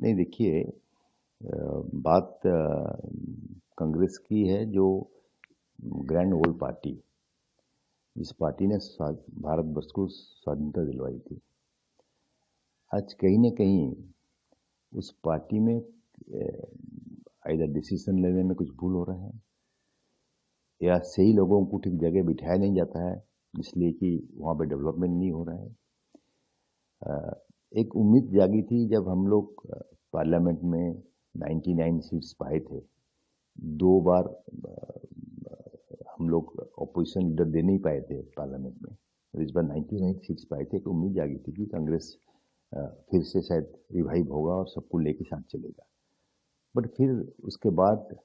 नहीं देखिए, बात कांग्रेस की है, जो ग्रैंड ओल्ड पार्टी, जिस पार्टी ने भारतवर्ष को स्वाधीनता दिलवाई थी। आज कहीं न कहीं उस पार्टी में आइदर डिसीजन लेने में कुछ भूल हो रहा है, या सही लोगों को ठीक जगह बिठाया नहीं जाता है, इसलिए कि वहाँ पे डेवलपमेंट नहीं हो रहा है। एक उम्मीद जागी थी जब हम लोग पार्लियामेंट में 99 सीट्स पाए थे। 2 बार हम लोग ऑपोजिशन लीडर दे नहीं पाए थे पार्लियामेंट में, और इस बार 99 सीट्स पाए थे। एक उम्मीद जागी थी कि कांग्रेस फिर से शायद रिवाइव होगा और सबको लेके साथ चलेगा। बट फिर उसके बाद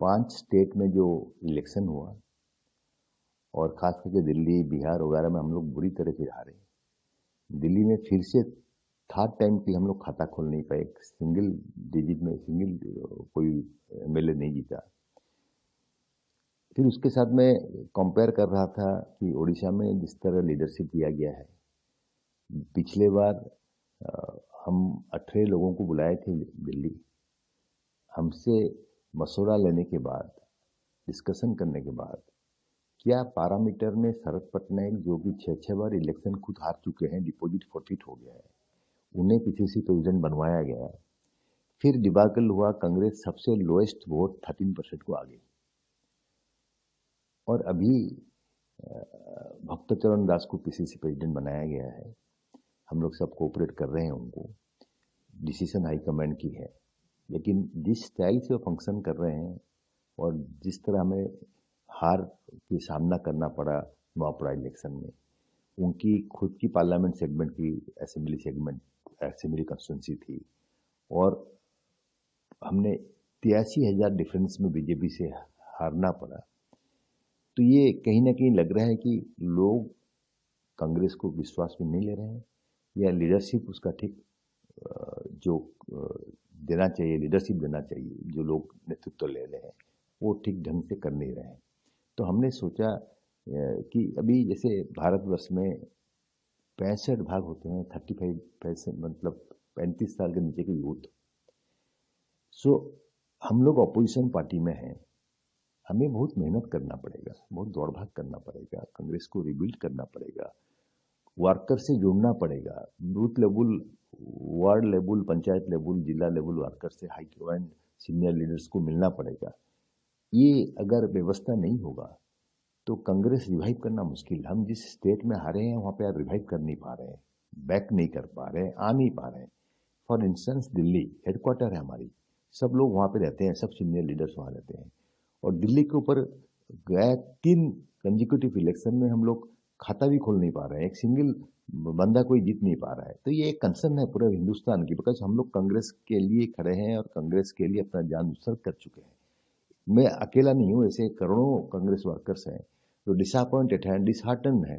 5 स्टेट में जो इलेक्शन हुआ, और खास करके दिल्ली, बिहार वगैरह में हम लोग बुरी तरह से हारे। दिल्ली में फिर से थर्ड टाइम की हम लोग खाता खोल नहीं पाए, सिंगल डिजिट में कोई एमएलए नहीं जीता। फिर उसके साथ मैं कंपेयर कर रहा था कि उड़ीसा में जिस तरह लीडरशिप दिया गया है, पिछले बार हम 18 लोगों को बुलाए थे दिल्ली। हमसे मशवरा लेने के बाद, डिस्कशन करने के बाद, क्या पैरामीटर में शरद पटनायक, जो कि 6 बार इलेक्शन खुद हार चुके हैं, डिपॉजिट फॉरफिट हो गया है, उन्हें पीसीसी प्रेसिडेंट बनवाया गया। फिर डिबाकल हुआ, कांग्रेस सबसे लोएस्ट वोट 13% को आ गई। और अभी भक्तचरण दास को पीसीसी प्रेसिडेंट बनाया गया है। हम लोग सब कोऑपरेट कर रहे हैं उनको, डिसीजन हाईकमांड की है। लेकिन जिस स्टाइल से वो फंक्शन कर रहे हैं और जिस तरह हमें हार की सामना करना पड़ा नवापड़ा इलेक्शन में, उनकी खुद की पार्लियामेंट सेगमेंट की असेंबली कंस्टिट्यूंसी थी, और हमने 83,000 डिफरेंस में बीजेपी से हारना पड़ा। तो ये कहीं ना कहीं लग रहा है कि लोग कांग्रेस को विश्वास में नहीं ले रहे हैं, या लीडरशिप उसका ठीक जो देना चाहिए, लीडरशिप देना चाहिए, जो लोग नेतृत्व ले रहे हैं, वो ठीक ढंग से कर नहीं रहे हैं। तो हमने सोचा कि अभी जैसे भारतवर्ष में 65 भाग होते हैं, 35% मतलब 35 साल के नीचे के यूथ। सो हम लोग अपोजिशन पार्टी में हैं, हमें बहुत मेहनत करना पड़ेगा, बहुत दौड़ भाग करना पड़ेगा, कांग्रेस को रिबिल्ड करना पड़ेगा, वर्कर से जुड़ना पड़ेगा, booth level, ward level, panchayat level, जिला लेवल वर्कर से हाई कमांड सीनियर लीडर्स को मिलना पड़ेगा। ये अगर व्यवस्था नहीं होगा तो कांग्रेस रिवाइव करना मुश्किल। हम जिस स्टेट में हारे हैं वहाँ पे आप रिवाइव कर नहीं पा रहे हैं, बैक नहीं कर पा रहे हैं, आ नहीं पा रहे हैं। फॉर इंस्टेंस दिल्ली हेडक्वार्टर है हमारी, सब लोग वहाँ पे रहते हैं, सब सीनियर लीडर्स वहाँ रहते हैं, और दिल्ली के ऊपर गया 3 कंजिक्यूटिव इलेक्शन में हम लोग खाता भी खोल नहीं पा रहे हैं, एक सिंगल बंदा कोई जीत नहीं पा रहा है। तो ये एक कंसर्न है पूरे हिंदुस्तान की, बिकॉज हम लोग कांग्रेस के लिए खड़े हैं और कांग्रेस के लिए अपना जान उत्सर्ग कर चुके हैं। मैं अकेला नहीं हूँ, ऐसे करोड़ों कांग्रेस वर्कर्स हैं जो डिसअपॉइंटेड हैं, डिसहार्टन है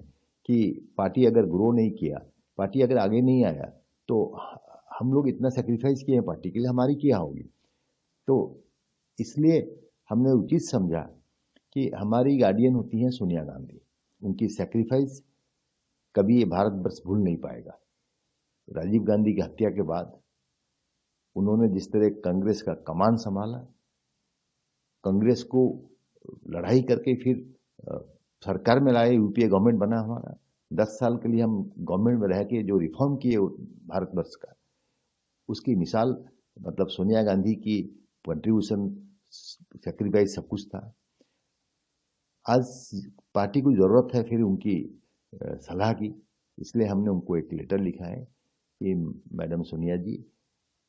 कि पार्टी अगर ग्रो नहीं किया, पार्टी अगर आगे नहीं आया, तो हम लोग इतना सेक्रीफाइस किए हैं पार्टी के लिए, हमारी क्या होगी। तो इसलिए हमने उचित समझा कि हमारी गार्डियन होती हैं सोनिया गांधी, उनकी सेक्रीफाइस कभी ये भारतवर्ष भूल नहीं पाएगा। राजीव गांधी की हत्या के बाद उन्होंने जिस तरह कांग्रेस का कमान संभाला, कांग्रेस को लड़ाई करके फिर सरकार में लाए, यूपीए गवर्नमेंट बना हमारा। 10 साल के लिए हम गवर्नमेंट में रह के जो रिफॉर्म किए भारतवर्ष का, उसकी मिसाल मतलब सोनिया गांधी की कंट्रीब्यूशन, सेक्रीफाइस सब कुछ था। आज पार्टी को जरूरत है फिर उनकी सलाह की, इसलिए हमने उनको एक लेटर लिखा है कि मैडम सोनिया जी,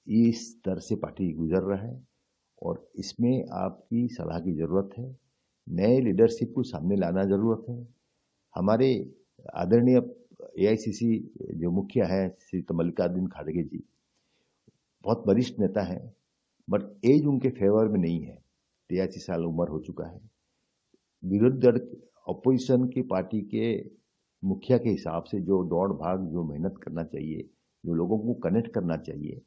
इस तरह से पार्टी गुजर रहा है और इसमें आपकी सलाह की जरूरत है, नए लीडरशिप को सामने लाना जरूरत है। हमारे आदरणीय एआईसीसी जो मुखिया है श्री मल्लिकार्जुन खड़गे जी, बहुत वरिष्ठ नेता है, बट एज उनके फेवर में नहीं है, 83 साल उम्र हो चुका है। विरोधी दल अपोजिशन की पार्टी के मुखिया के हिसाब से जो दौड़ भाग, जो मेहनत करना चाहिए, जो लोगों को कनेक्ट करना चाहिए,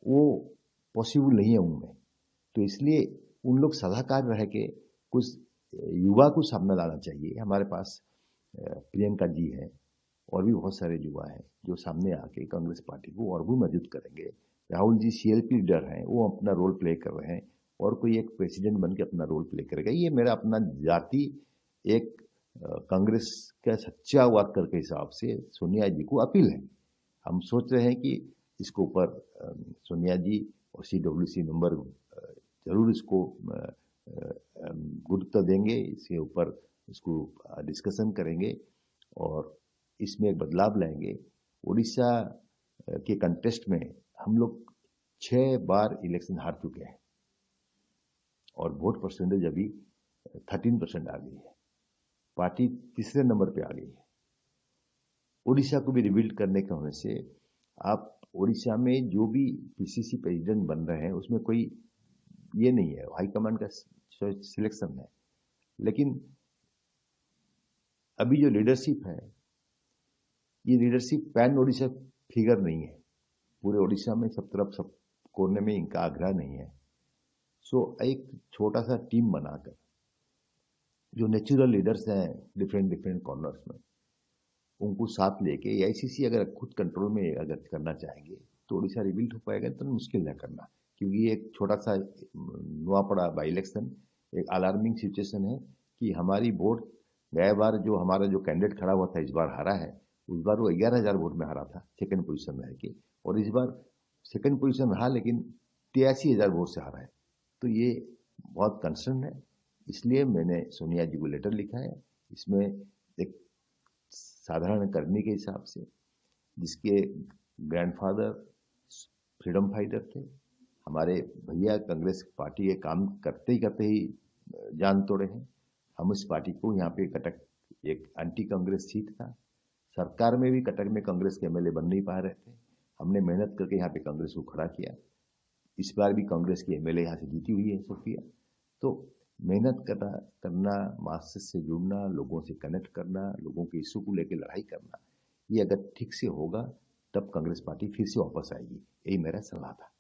वो पॉसिबल नहीं है उनमें। तो इसलिए उन लोग सलाहकार रह के कुछ युवा को सामने लाना चाहिए। हमारे पास प्रियंका जी हैं और भी बहुत सारे युवा हैं जो सामने आके कांग्रेस पार्टी को और भी मजबूत करेंगे, राहुल जी सीएलपी लीडर हैं, वो अपना रोल प्ले कर रहे हैं और कोई एक प्रेसिडेंट बन के अपना रोल प्ले करेगा। ये मेरा अपना जाति एक कांग्रेस का सच्चावाद के हिसाब से सोनिया जी को अपील है। हम सोच रहे हैं कि इसको ऊपर सोनिया जी और CWC मेंबर जरूर इसको गुरुत्व देंगे, इसके ऊपर इसको डिस्कशन करेंगे और इसमें एक बदलाव लाएंगे। उड़ीसा के कंटेस्ट में हम लोग 6 बार इलेक्शन हार चुके हैं और वोट परसेंटेज अभी 13% आ गई है। पार्टी तीसरे नंबर पे आ गई है। उड़ीसा को भी रिबिल्ड करने के होने से आप उड़ीसा में जो भी PCC प्रेसिडेंट बन रहे हैं उसमें कोई ये नहीं है, हाईकमांड का सिलेक्शन है। लेकिन अभी जो लीडरशिप है, ये लीडरशिप पैन उड़ीसा फिगर नहीं है। पूरे उड़ीसा में सब तरफ सब कोने में इनका आग्रह नहीं है। सो एक छोटा सा टीम बनाकर जो नेचुरल लीडर्स हैं डिफरेंट कॉर्नर्स में, उनको साथ लेके AICC अगर खुद कंट्रोल में अगर करना चाहेंगे तो उड़ीसा रिबिल्ड हो पाएगा। तो मुश्किल है करना, क्योंकि एक छोटा सा नुआपड़ा बाई इलेक्शन एक अलार्मिंग सिचुएशन है कि हमारी वोट गए बार जो हमारा जो कैंडिडेट खड़ा हुआ था इस बार हारा है। उस बार वो 11,000 वोट में हारा था सेकंड पोजीशन में रह के, और इस बार सेकंड पोजीशन रहा लेकिन 83,000 वोट से हारा है। तो ये बहुत कंसर्न है। इसलिए मैंने सोनिया जी को लेटर लिखा है। इसमें एक साधारण कर्मी के हिसाब से, जिसके ग्रैंडफादर फ्रीडम फाइटर थे, हमारे भैया कांग्रेस पार्टी के काम करते ही जान तोड़े हैं। हम इस पार्टी को यहाँ पे कटक एक एंटी कांग्रेस सीट था, सरकार में भी कटक में कांग्रेस के MLA बन नहीं पा रहे थे। हमने मेहनत करके यहाँ पे कांग्रेस को खड़ा किया। इस बार भी कांग्रेस की MLA यहाँ से जीती हुई है सोफिया। तो मेहनत करना, मार्क्सिस्ट से जुड़ना, लोगों से कनेक्ट करना, लोगों के इशू को लेकर लड़ाई करना, ये अगर ठीक से होगा तब कांग्रेस पार्टी फिर से वापस आएगी। यही मेरा सलाह था।